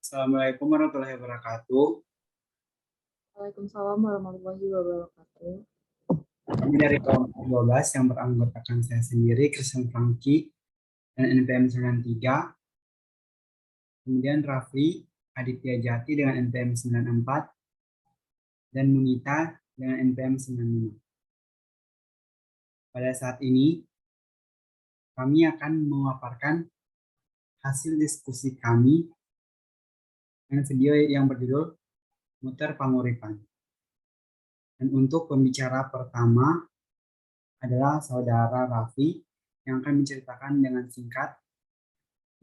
Assalamualaikum warahmatullahi wabarakatuh. Waalaikumsalam warahmatullahi wabarakatuh. Kami dari kelompok 12 yang beranggotakan saya sendiri, Christian Franky, dan NPM 93, kemudian Rafli Aditya Jati dengan NPM 94, dan Munita dengan NPM 95. Pada saat ini, kami akan memaparkan hasil diskusi kami dengan video yang berjudul Muter Panguripan. Dan untuk pembicara pertama adalah Saudara Rafli yang akan menceritakan dengan singkat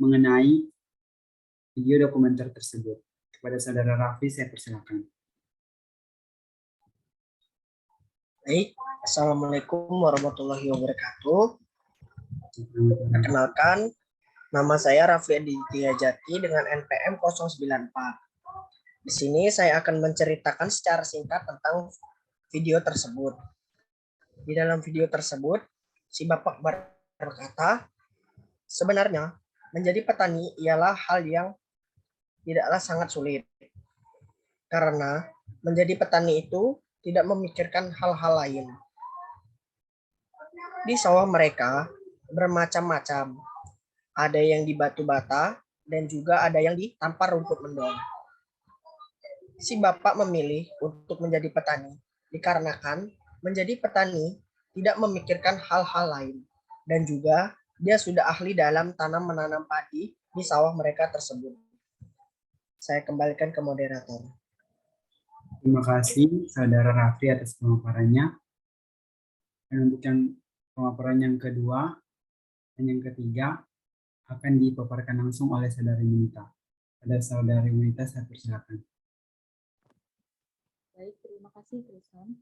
mengenai video dokumenter tersebut. Kepada Saudara Rafli, saya persilakan. Baik, Assalamualaikum warahmatullahi wabarakatuh. Perkenalkan, nama saya Rafli Aditya Jati dengan NPM 094. Di sini saya akan menceritakan secara singkat tentang video tersebut. Di dalam video tersebut, si Bapak berkata, sebenarnya menjadi petani ialah hal yang tidaklah sangat sulit. Karena menjadi petani itu tidak memikirkan hal-hal lain. Di sawah mereka bermacam-macam. Ada yang di batu bata dan juga ada yang di tampar rumput mendong. Si Bapak memilih untuk menjadi petani dikarenakan menjadi petani tidak memikirkan hal-hal lain. Dan juga dia sudah ahli dalam menanam padi di sawah mereka tersebut. Saya kembalikan ke moderator. Terima kasih Saudara Rafli atas pemaparannya. Dan untuk yang pemaparan yang kedua dan yang ketiga akan dipaparkan langsung oleh Saudari Munita. Pada Saudari Munita, saya persilakan. Baik, terima kasih Christian.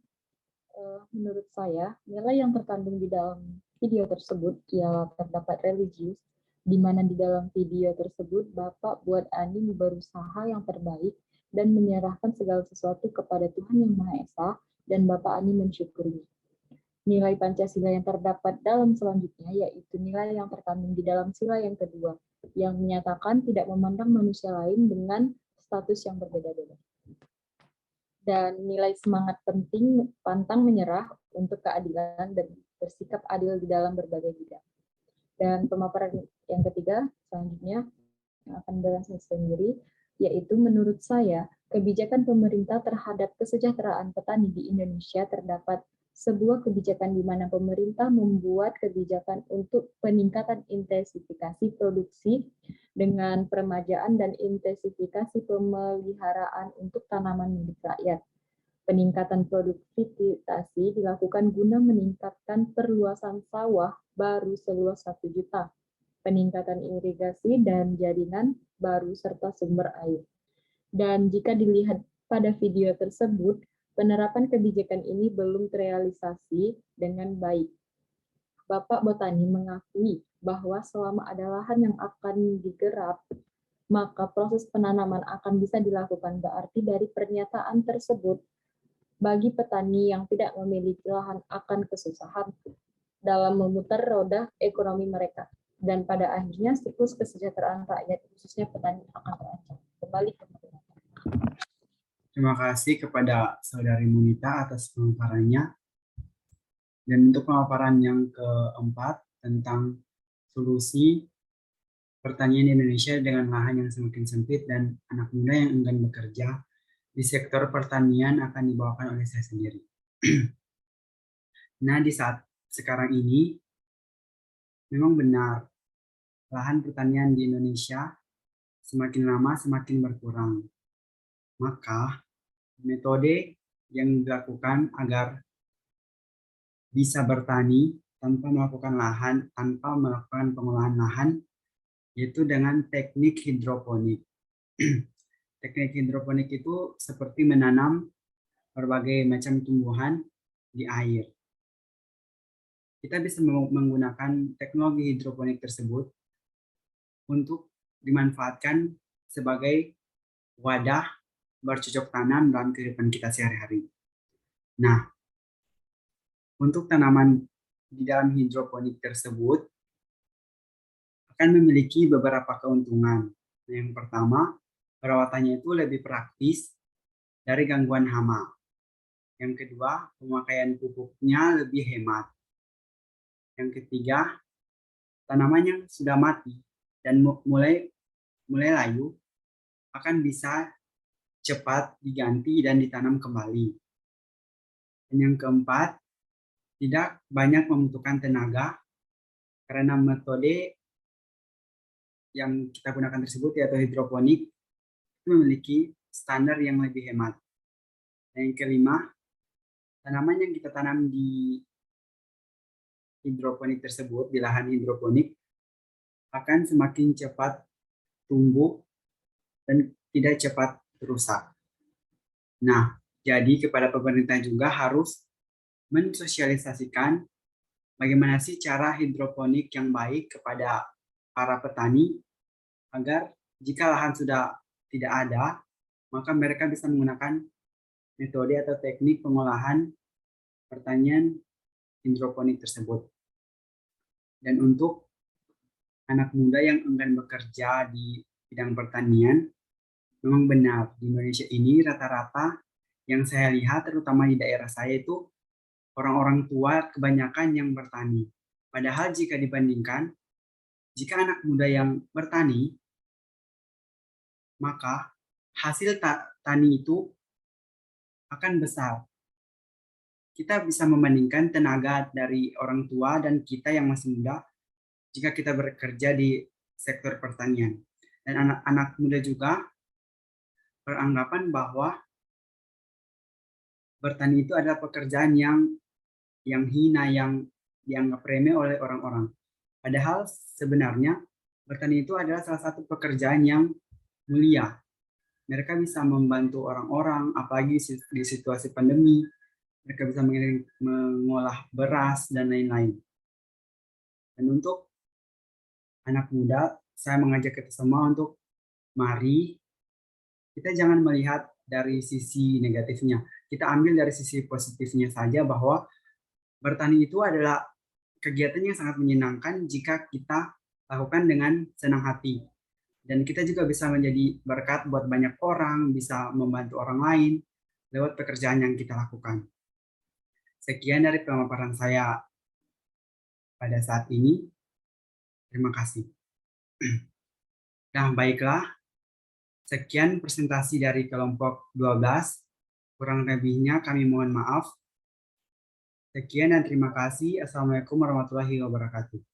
Menurut saya, nilai yang terkandung di dalam video tersebut ialah terdapat religius, di mana di dalam video tersebut Bapak buat Ani berusaha yang terbaik dan menyerahkan segala sesuatu kepada Tuhan Yang Maha Esa, dan Bapak Ani mensyukuri. Nilai Pancasila yang terdapat dalam selanjutnya yaitu nilai yang terkandung di dalam sila yang kedua, yang menyatakan tidak memandang manusia lain dengan status yang berbeda-beda. Dan nilai semangat penting pantang menyerah untuk keadilan dan bersikap adil di dalam berbagai bidang. Dan pemaparan yang ketiga selanjutnya yang akan berlangsung sendiri, yaitu menurut saya kebijakan pemerintah terhadap kesejahteraan petani di Indonesia terdapat sebuah kebijakan di mana pemerintah membuat kebijakan untuk peningkatan intensifikasi produksi dengan peremajaan dan intensifikasi pemeliharaan untuk tanaman milik rakyat. Peningkatan produktivitas dilakukan guna meningkatkan perluasan sawah baru seluas 1 juta, peningkatan irigasi dan jaringan baru serta sumber air. Dan jika dilihat pada video tersebut, penerapan kebijakan ini belum terrealisasi dengan baik. Bapak Botani mengakui bahwa selama ada lahan yang akan digarap, maka proses penanaman akan bisa dilakukan. Berarti dari pernyataan tersebut, bagi petani yang tidak memiliki lahan akan kesusahan dalam memutar roda ekonomi mereka. Dan pada akhirnya siklus kesejahteraan rakyat, khususnya petani, akan terancam. Kembali ke Terima kasih kepada Saudari Munita atas pemaparannya. Dan untuk pemaparan yang keempat tentang solusi pertanian di Indonesia dengan lahan yang semakin sempit dan anak muda yang enggan bekerja di sektor pertanian akan dibawakan oleh saya sendiri. Nah, di saat sekarang ini memang benar lahan pertanian di Indonesia semakin lama semakin berkurang. Maka metode yang dilakukan agar bisa bertani tanpa melakukan pengolahan lahan, yaitu dengan teknik hidroponik. Teknik hidroponik itu seperti menanam berbagai macam tumbuhan di air. Kita bisa menggunakan teknologi hidroponik tersebut untuk dimanfaatkan sebagai wadah bercocok tanam dalam kehidupan kita sehari-hari. Nah, untuk tanaman di dalam hidroponik tersebut akan memiliki beberapa keuntungan. Yang pertama, perawatannya itu lebih praktis dari gangguan hama. Yang kedua, pemakaian pupuknya lebih hemat. Yang ketiga, tanaman yang sudah mati dan mulai layu akan bisa cepat diganti dan ditanam kembali. Dan yang keempat, tidak banyak membutuhkan tenaga karena metode yang kita gunakan tersebut yaitu hidroponik itu memiliki standar yang lebih hemat. Dan yang kelima, tanaman yang kita tanam di hidroponik tersebut, di lahan hidroponik, akan semakin cepat tumbuh dan tidak cepat rusak. Nah, jadi kepada pemerintah juga harus mensosialisasikan bagaimana sih cara hidroponik yang baik kepada para petani agar jika lahan sudah tidak ada, maka mereka bisa menggunakan metode atau teknik pengolahan pertanian hidroponik tersebut. Dan untuk anak muda yang enggan bekerja di bidang pertanian, memang benar di Indonesia ini rata-rata yang saya lihat terutama di daerah saya itu orang-orang tua kebanyakan yang bertani. Padahal jika dibandingkan, jika anak muda yang bertani, maka hasil tani itu akan besar. Kita bisa membandingkan tenaga dari orang tua dan kita yang masih muda jika kita bekerja di sektor pertanian. Dan anak-anak muda juga beranggapan bahwa bertani itu adalah pekerjaan yang hina, yang dianggap remeh oleh orang-orang. Padahal sebenarnya bertani itu adalah salah satu pekerjaan yang mulia. Mereka bisa membantu orang-orang, apalagi di situasi pandemi. Mereka bisa mengolah beras dan lain-lain. Dan untuk anak muda, saya mengajak kita semua untuk mari kita jangan melihat dari sisi negatifnya. Kita ambil dari sisi positifnya saja bahwa bertani itu adalah kegiatan yang sangat menyenangkan jika kita lakukan dengan senang hati. Dan kita juga bisa menjadi berkat buat banyak orang, bisa membantu orang lain lewat pekerjaan yang kita lakukan. Sekian dari pemaparan saya pada saat ini. Terima kasih. Nah, baiklah. Sekian presentasi dari kelompok 12. Kurang lebihnya kami mohon maaf. Sekian dan terima kasih. Assalamualaikum warahmatullahi wabarakatuh.